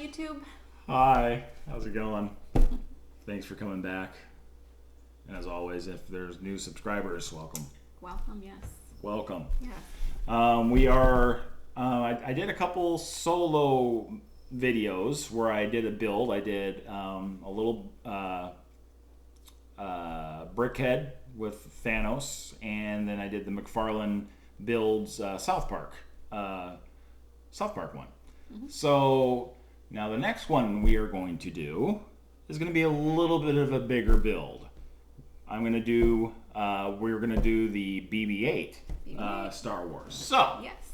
YouTube. Hi, how's it going? Thanks for coming back. And as always, if there's new subscribers, welcome. Welcome, yes. Welcome. Yes. I did a couple solo videos where I did a build. I did a little brickhead with Thanos, and then I did the McFarlane builds South Park one. Mm-hmm. So now the next one we are going to do is going to be a little bit of a bigger build. We're going to do the BB-8 Star Wars. So yes.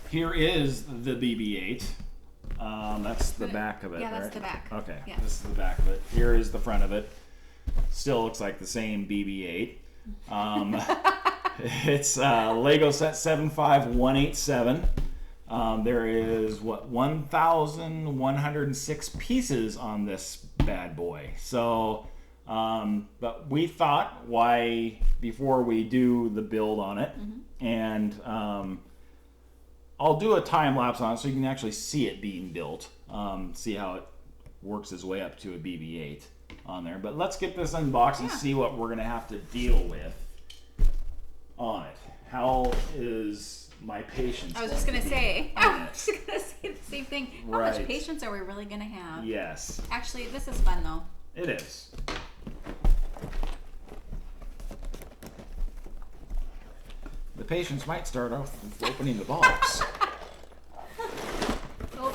Here is the BB-8. That's the back of it, yeah, that's right? the back. Okay, yeah. This is the back of it. Here is the front of it. Still looks like the same BB-8. It's Lego set 75187. There is 1,106 pieces on this bad boy. So, but we thought, why before we do the build on it, mm-hmm. and I'll do a time lapse on it so you can actually see it being built, see how it works its way up to a BB-8 on there. But let's get this unboxed and see what we're going to have to deal with on it. How is my patience? I was just going to say the same thing. How much patience are we really going to have? Yes. Actually, this is fun though. It is. The patience might start off with opening the box. Oh.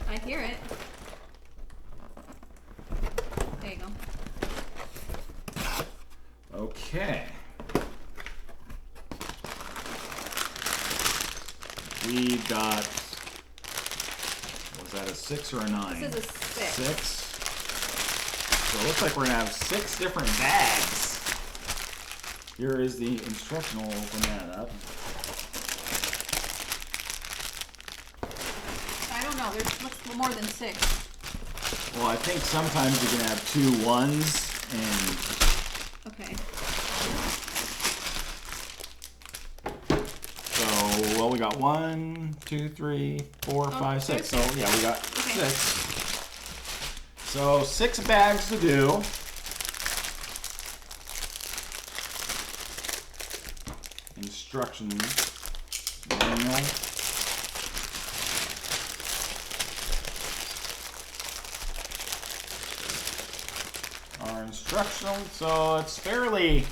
I hear it. There you go. Okay. We got, was that a 6 or a 9? This is a 6. 6. So it looks like we're going to have 6 different bags. Here is the instructional. Open that up. I don't know. There's more than 6. Well, I think sometimes you can have 2 1s and. Okay. So, well, we got 1, 2, 3, 4, 5, 6. So yeah, we got 6. So 6 bags to do. Instructions manual. Our instructional, so it's pretty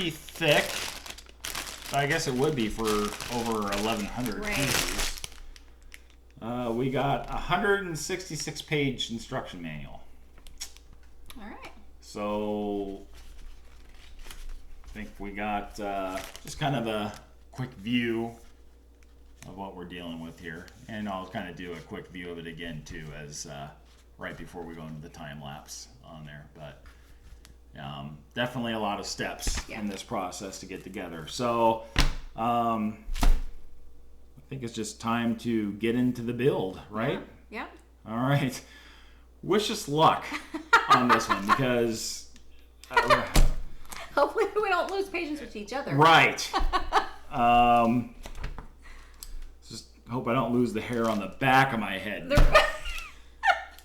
thick. I guess it would be for over 1,100 pages. We got a 166-page instruction manual. All right. So I think we got just kind of a quick view of what we're dealing with here, and I'll kind of do a quick view of it again too, as right before we go into the time lapse on there. But definitely a lot of steps in this process to get together. So I think it's just time to get into the build, right? Yeah. All right. Wish us luck on this one, because hopefully we don't lose patience with each other. Right. Just hope I don't lose the hair on the back of my head.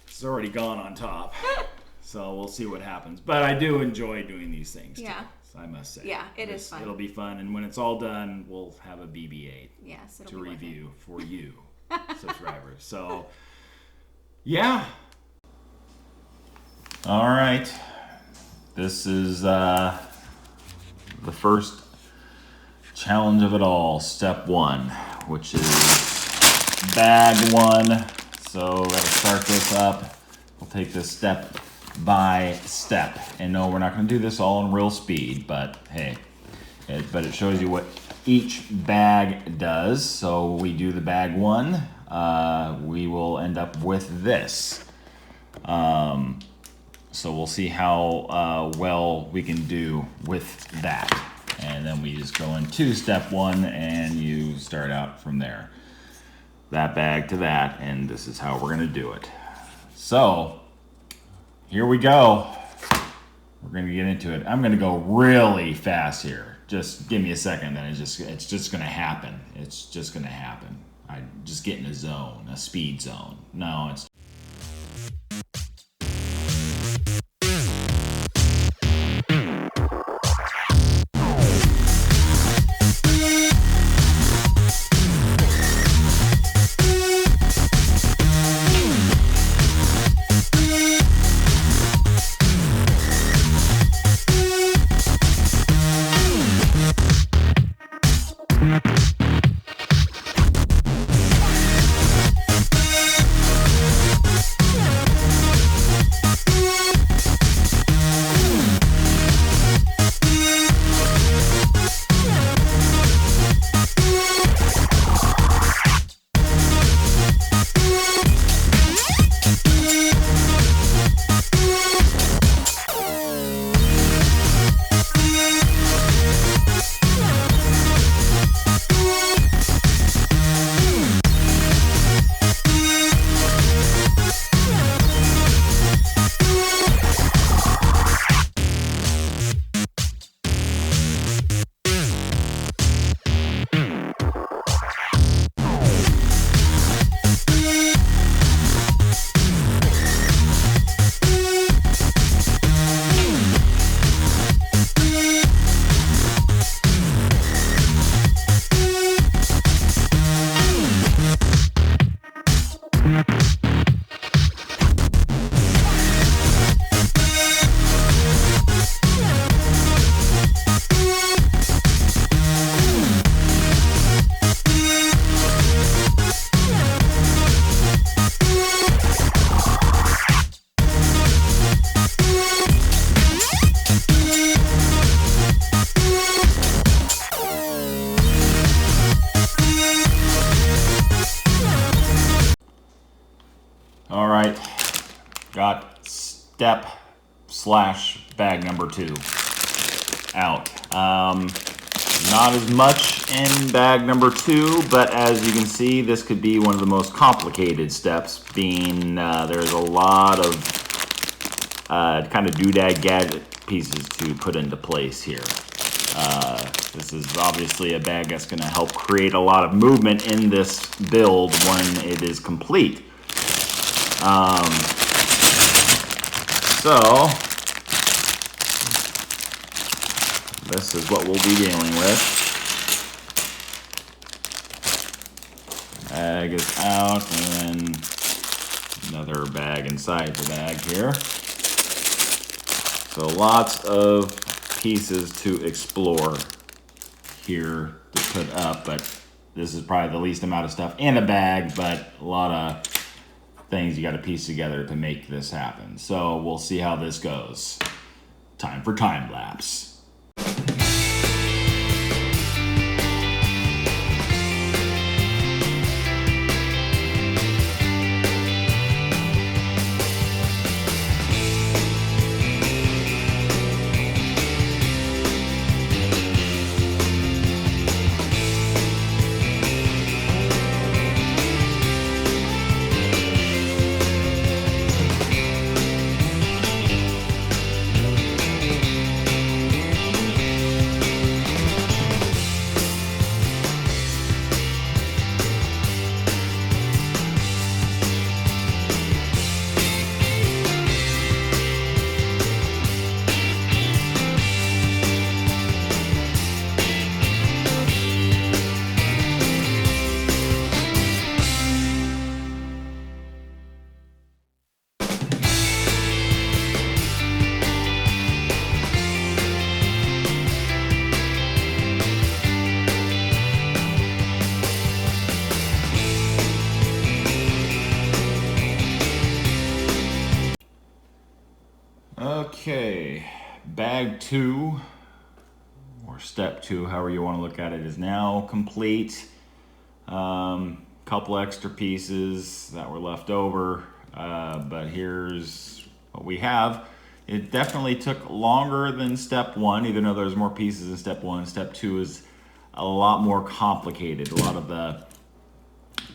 It's already gone on top. So we'll see what happens. But I do enjoy doing these things too, I must say. Yeah, it is fun. It'll be fun, and when it's all done, we'll have a BB-8 to review for you subscribers. So yeah. All right. This is the first challenge of it all, step 1, which is bag 1. So we've got to start this up. We'll take this step by step. And no, we're not going to do this all in real speed, but hey, but it shows you what each bag does. So we do the bag 1. We will end up with this. So we'll see how well we can do with that. And then we just go into step 1, and you start out from there. That bag to that, and this is how we're going to do it. So here we go. We're going to get into it. I'm going to go really fast here. just give me a second, then it's just gonna happen. It's just gonna happen. I just get in a zone, a speed zone. No, it's all right. Got step / bag number 2 out. Not as much in bag number 2, but as you can see, this could be one of the most complicated steps, being there's a lot of kind of doodad gadget pieces to put into place here. This is obviously a bag that's going to help create a lot of movement in this build when it is complete. So this is what we'll be dealing with. Bag is out, and then another bag inside the bag here. So lots of pieces to explore here to put up, but this is probably the least amount of stuff in a bag, but a lot of things you got to piece together to make this happen. So we'll see how this goes. Time for time lapse. Okay, bag 2, or step 2, however you want to look at it, is now complete. Couple extra pieces that were left over, but here's what we have. It definitely took longer than step 1, even though there's more pieces in step 1. Step 2 is a lot more complicated. A lot of the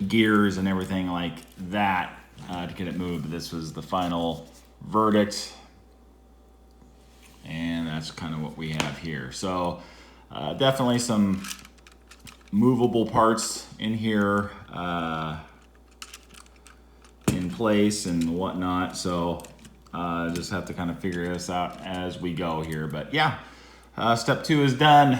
gears and everything like that to get it moved. This was the final verdict. And that's kind of what we have here. So Definitely some movable parts in here in place and whatnot. So just have to kind of figure this out as we go here. But yeah, step 2 is done.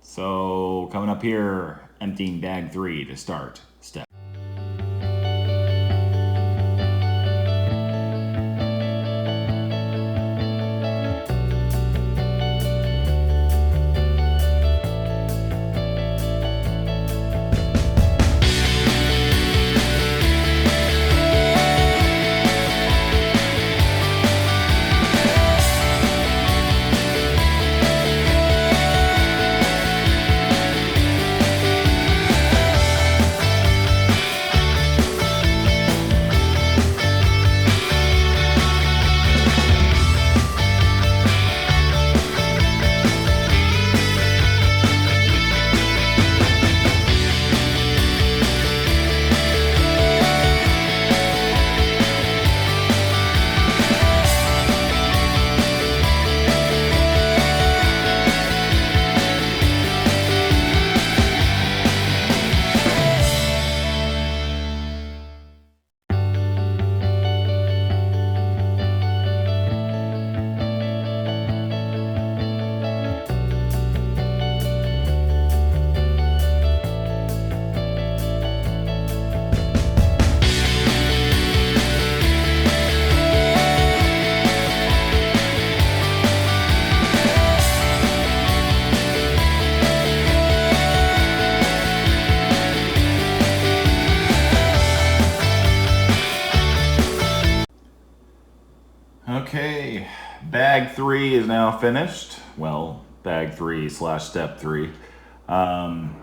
So coming up here, emptying bag 3 to start step. Okay, bag 3 is now finished. Well, bag 3 / step 3. Coming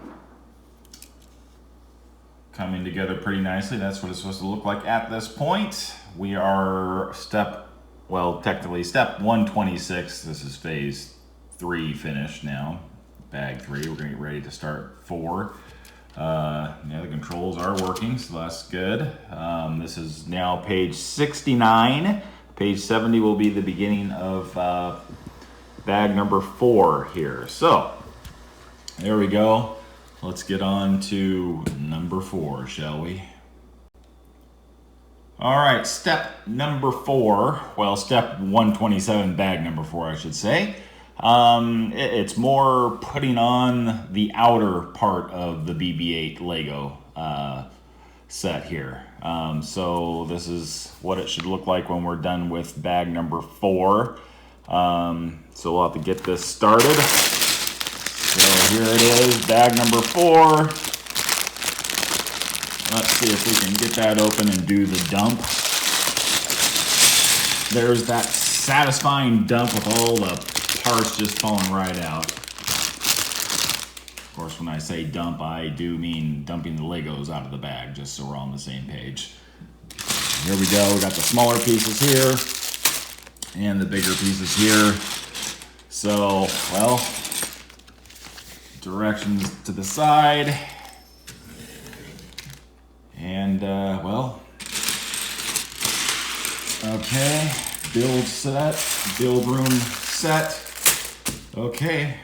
together pretty nicely. That's what it's supposed to look like at this point. We are technically step 126. This is phase 3 finished now. Bag 3, we're gonna get ready to start 4. Yeah, the controls are working, so that's good. This is now page 69. Page 70 will be the beginning of bag number 4 here. So, there we go. Let's get on to number 4, shall we? All right, step number 4. Well, step 127, bag number 4, I should say. It's more putting on the outer part of the BB-8 Lego set here. So this is what it should look like when we're done with bag number 4. So we'll have to get this started. So here it is, bag number 4. Let's see if we can get that open and do the dump. There's that satisfying dump with all the parts just falling right out. Of course, when I say dump, I do mean dumping the Legos out of the bag, just so we're all on the same page. Here we go, we got the smaller pieces here and the bigger pieces here. So, well, directions to the side. And, well, okay, build room set. Okay.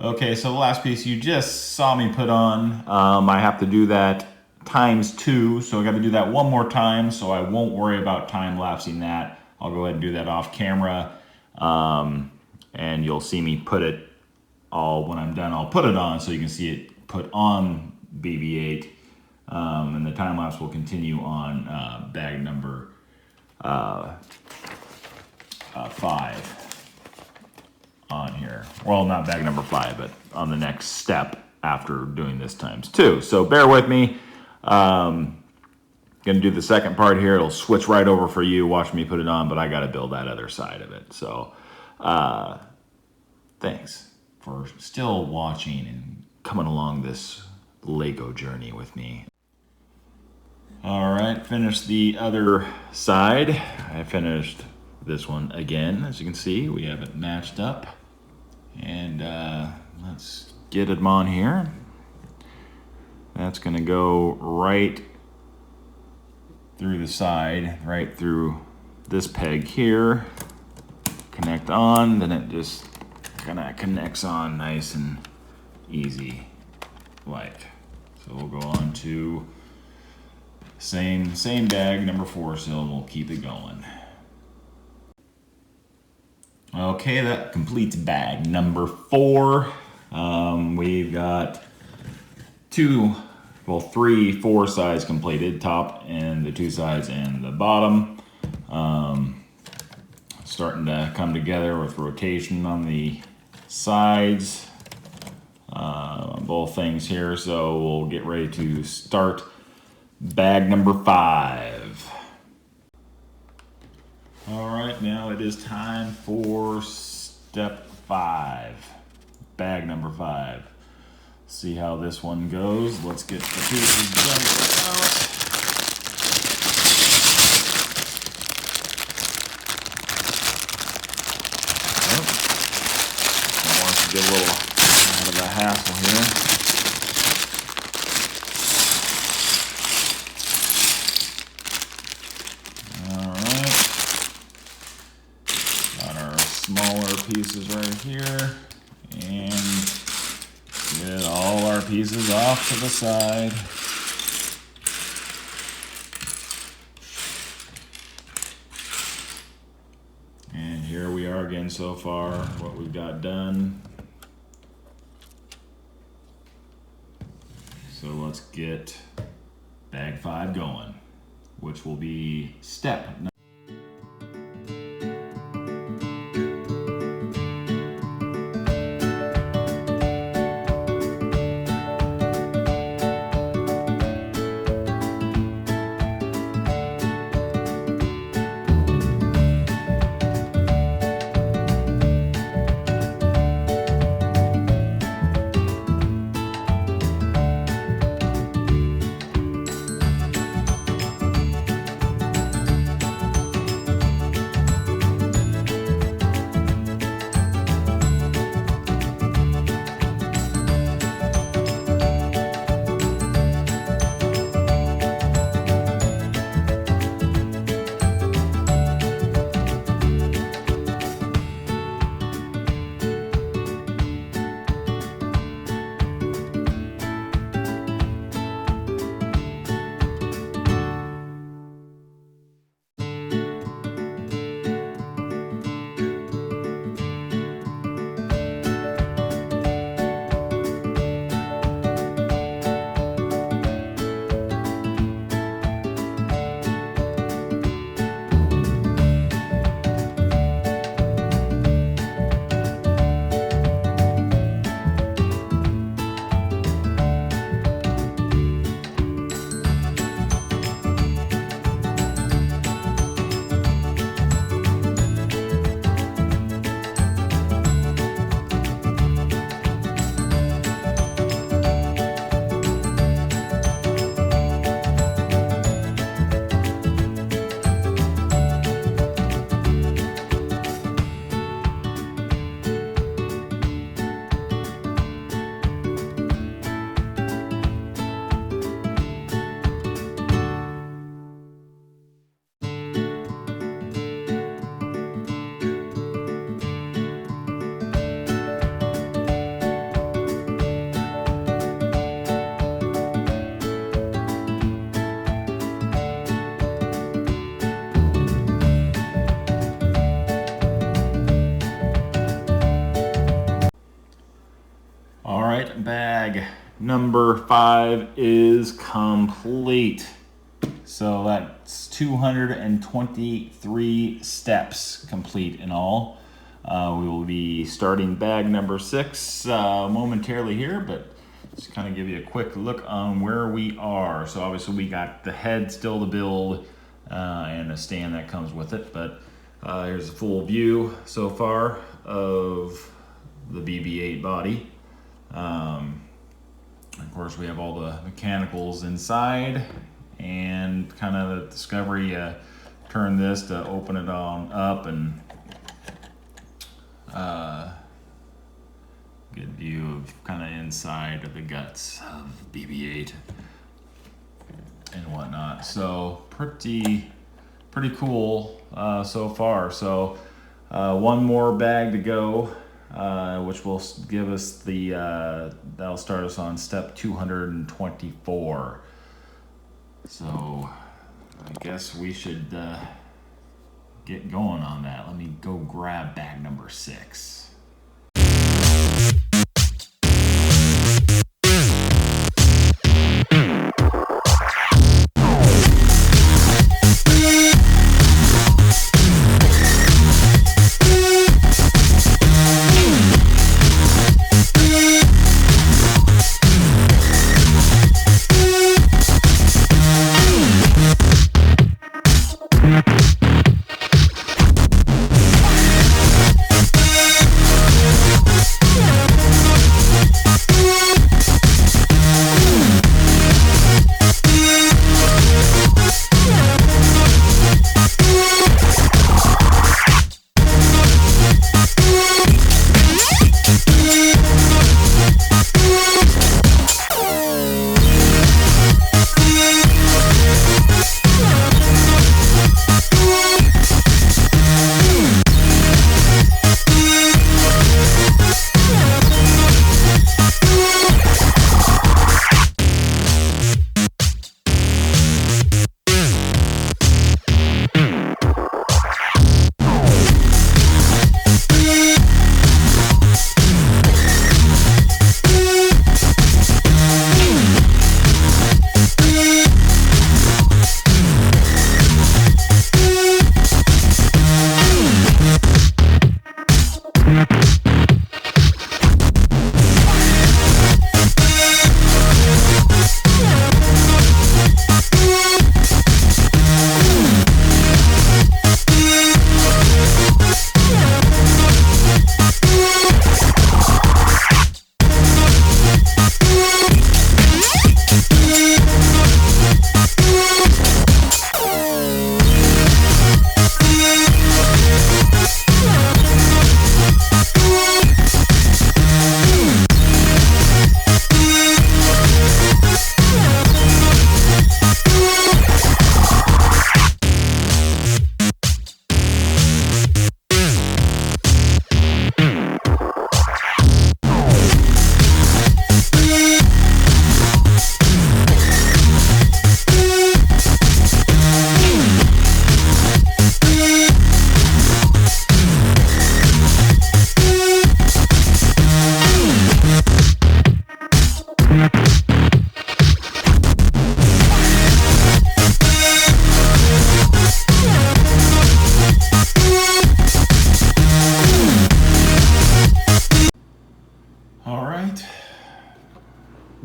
Okay, so the last piece you just saw me put on, I have to do that ×2, so I got to do that one more time, so I won't worry about time-lapsing that. I'll go ahead and do that off camera, and you'll see me put it all, when I'm done, I'll put it on so you can see it put on BB-8, and the time-lapse will continue on bag number 5 on here. Well, not bag number 5, but on the next step after doing this ×2. So bear with me. Gonna do the second part here. It'll switch right over for you. Watch me put it on, but I got to build that other side of it. So thanks for still watching and coming along this Lego journey with me. All right, finished the other side. I finished this one again. As you can see, we have it matched up. And let's get them on here. That's gonna go right through the side, right through this peg here. Connect on, then it just kind of connects on nice and easy like. So we'll go on to same bag, number 4 still, and we'll keep it going. Okay, that completes bag number 4. We've got 3, 4 sides completed, top and the 2 sides and the bottom. Starting to come together with rotation on the sides, both things here. So we'll get ready to start bag number 5. All right, now it is time for step 5, bag number 5. See how this one goes. Let's get the pieces dumped out. I want to get a little out of the hassle here. Smaller pieces right here, and get all our pieces off to the side. And here we are again so far, what we've got done. So let's get bag 5 going, which will be step number. right, bag number 5 is complete. So that's 223 steps complete in all. We will be starting bag number 6 momentarily here, but just kind of give you a quick look on where we are. So obviously we got the head still to build and a stand that comes with it, but here's a full view so far of the BB-8 body. Of course, we have all the mechanicals inside, and kind of the discovery. Turn this to open it on up, and good view of kind of inside of the guts of BB-8 and whatnot. So pretty cool so far. So one more bag to go. Which will give us that'll start us on step 224. So I guess we should get going on that. Let me go grab bag number 6.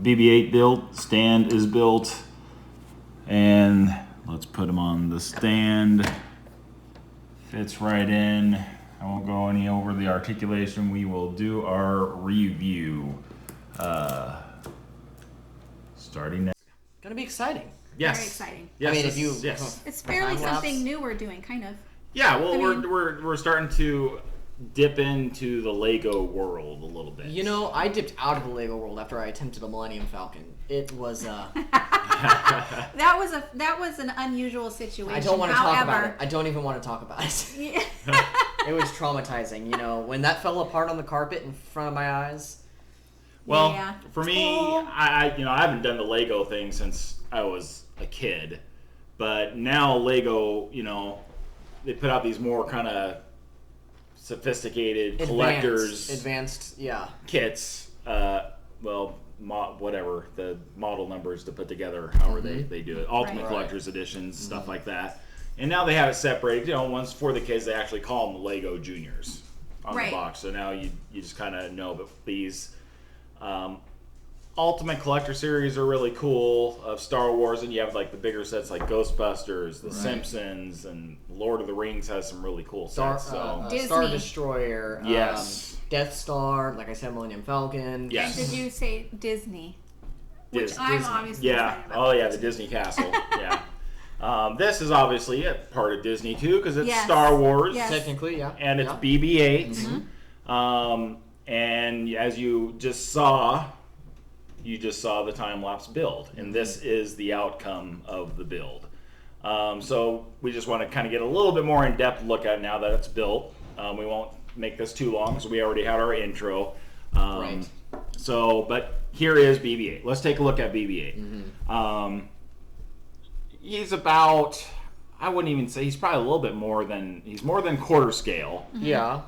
BB-8 built, stand is built, and let's put them on the stand. Fits right in. I won't go any over the articulation. We will do our review. Starting next. Gonna be exciting. Yes. Very exciting. Yes, I mean, if you yes. It's fairly Time lapse. something new we're doing, kind of. Yeah, well, I mean- we're starting to dip into the Lego world a little bit. You know, I dipped out of the Lego world after I attempted a Millennium Falcon. It was That was an unusual situation. I don't want to talk about it. However, I don't even want to talk about it. Yeah. It was traumatizing, you know, when that fell apart on the carpet in front of my eyes. Well, Yeah. for me, Oh. I haven't done the Lego thing since I was a kid, but now Lego, they put out these more kind of sophisticated collectors Advanced, yeah. kits, whatever the model numbers to put together, however they do it. Ultimate Right. Collector's Editions, stuff like that. And now they have it separated. You know, once for the kids, they actually call them Lego Juniors on Right. the box. So now you just kind of know. But these Ultimate Collector series are really cool of Star Wars, and you have like the bigger sets like Ghostbusters, The Simpsons, and Lord of the Rings has some really cool sets. Star Disney. Destroyer. Yes. Death Star, like I said, Millennium Falcon. Yes. And did you say Disney? Which I'm Disney. obviously Yeah. excited about. Oh yeah, the Disney Castle. Yeah. This is obviously a part of Disney too, because it's Yes. Star Wars. Yes. Technically, yeah. And it's yeah. BB-8. And as you just saw the time-lapse build. And this is the outcome of the build. So we just want to kind of get a little bit more in-depth look at it now that it's built. We won't make this too long, so we already had our intro. Right. So, but here is BB-8. Let's take a look at BB-8. He's about, I wouldn't even say, he's probably a little bit more than quarter scale. Yeah.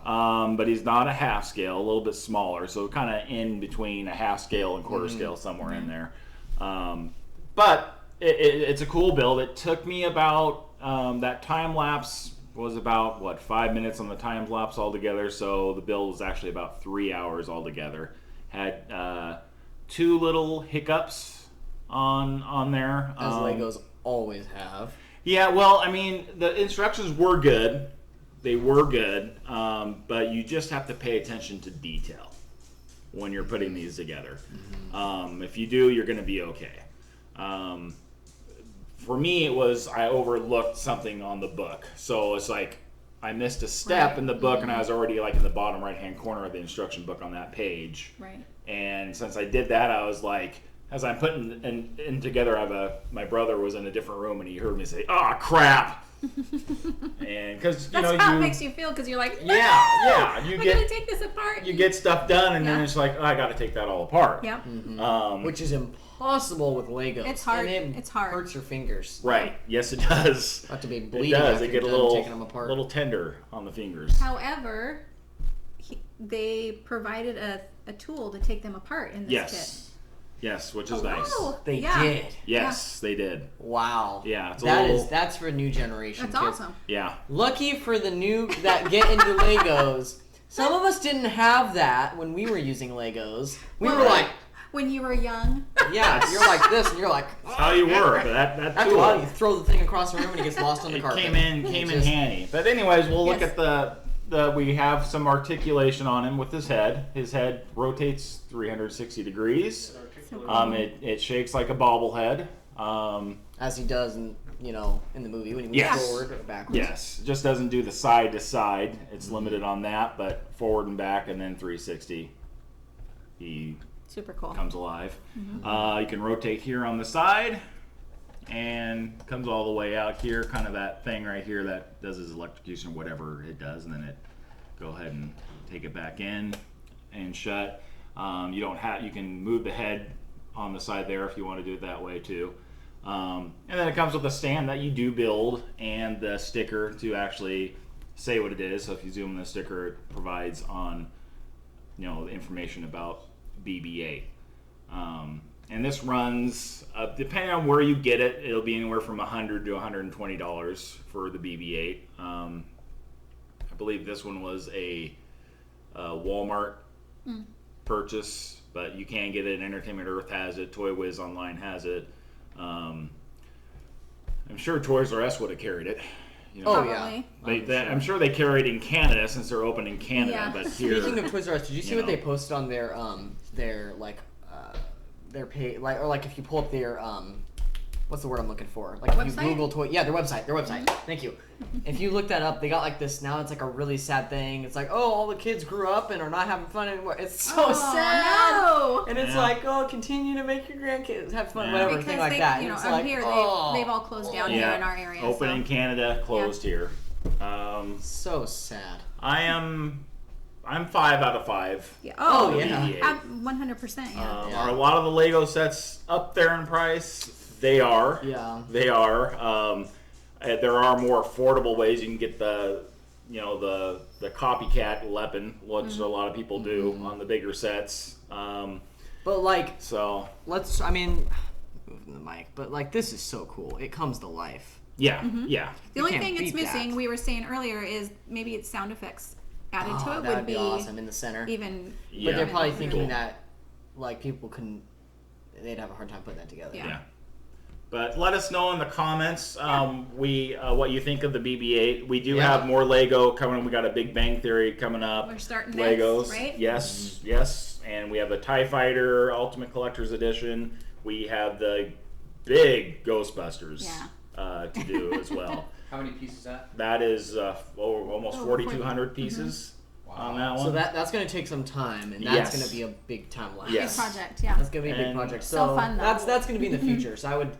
But he's not a half scale, a little bit smaller, so kind of in between a half scale and quarter scale, somewhere in there. But it's a cool build. It took me about, that time lapse was about, 5 minutes on the time lapse altogether, so the build was actually about 3 hours altogether. Had 2 little hiccups on there. As Legos always have. Yeah, well, I mean, the instructions were good. They were good, but you just have to pay attention to detail when you're putting these together. If you do, you're going to be okay. For me, it was I overlooked something on the book. So it's like I missed a step in the book, and I was already like in the bottom right-hand corner of the instruction book on that page. Right. And since I did that, I was like, as I'm putting in together, my brother was in a different room, and he heard me say, "Oh crap!" And because That's how it makes you feel, because you're like, no! yeah, you I get gotta take this apart. you get stuff done, and then Yeah. it's like, oh, I got to take that all apart. Yep. Which is impossible with Legos. It's hard. And It's hard. Hurts your fingers. Right. Yes, it does. Not to be It bleeding does. after They get a you're done little taking them apart. tender on the fingers. However, they provided a tool to take them apart in this Yes. Yes, which is nice. Oh, They yeah. did. Yes, they did. Wow. Yeah, it's a little. That's for a new generation. That's kids. awesome. Yeah. Lucky for the new that get into Legos. Some of us didn't have that when we were using Legos. We Well, were like, When you were young. yeah, you're like this, and you're like, That's how you were. But that after a tool, while, you throw the thing across the room, and it gets lost on the it carpet. came in handy. But anyways, we'll look Yes. at we have some articulation on him with his head. His head rotates 360 degrees. It shakes like a bobblehead. As he does in the movie when he moves Yes. forward or backwards. Yes, it just doesn't do the side to side. It's limited on that, but forward and back, and then 360. He Super cool. comes alive. You can rotate here on the side, and comes all the way out here. Kind of that thing right here that does his electrocution or whatever it does, and then it go ahead and take it back in and shut. You can move the head on the side there if you want to do it that way too. And then it comes with a stand that you do build and the sticker to actually say what it is. So if you zoom in the sticker, it provides on the information about BB-8. And this runs, depending on where you get it, it'll be anywhere from $100 to $120 for the BB-8. I believe this one was a Walmart purchase, but you can get it. Entertainment Earth has it. Toy Wiz Online has it. I'm sure Toys R Us would have carried it. Oh yeah. Probably. I'm sure they carry it in Canada since they're open in Canada. Yeah. But here, Speaking of Toys R Us, did you see what they posted on their page, like if you pull up their what's the word I'm looking for? Like if you Website? Google toy, their website. Thank you. If you look that up, they got like this. Now it's like a really sad thing. It's like, oh, all the kids grew up and are not having fun anymore. It's so Oh, sad. no. And it's Yeah. like, oh, continue to make your grandkids have fun, Yeah. whatever, Because thing like they, that. you And know, it's up like, here oh, they've all closed down here in our area. open so. in Canada, closed here. so sad. I'm 5 out of 5. Yeah. Oh, Oh, yeah. yeah. 100%. Yeah. Yeah. Are a lot of the Lego sets up there in price? They are. Yeah. They are. There are more affordable ways you can get the copycat weapon, which a lot of people do on the bigger sets. But like, So I mean, moving the mic, but like this is so cool. It comes to life. yeah, yeah. The only can't thing it's beat missing, that. we were saying earlier, is maybe it's sound effects added to it That would be awesome in the center. even. Yeah. But they're probably Cool. thinking that like people couldn't. They'd have a hard time putting that together. Yeah. Yeah. But let us know in the comments what you think of the BB-8. We do have more Lego coming. We got a Big Bang Theory coming up. We're starting Legos, next, right? yes, yes. And we have the TIE Fighter Ultimate Collector's Edition. We have the big Ghostbusters to do as well. How many pieces is that? That is almost Over 4,200 pieces on that one. So that's going to take some time, and that's Yes. going to be a big time lapse. Yes. Big project, yeah. That's going to be a big And- project. So So fun, though. that's going to be in the future. So I would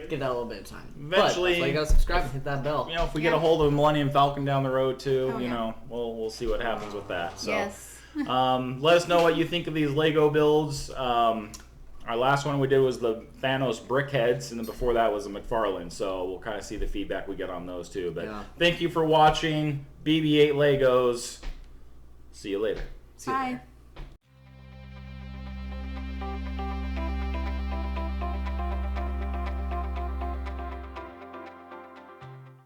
give that a little bit of time. Eventually- but that's why you got to subscribe and hit that bell. You know, if we get a hold of the Millennium Falcon down the road too, Oh, you yeah. know, we'll see what happens with that. So, Yes. let us know what you think of these Lego builds. Our last one we did was the Thanos brick heads, and then before that was the McFarlane. So we'll kind of see the feedback we get on those too. But Yeah. thank you for watching BB-8 Legos. See you later. See you later. Bye.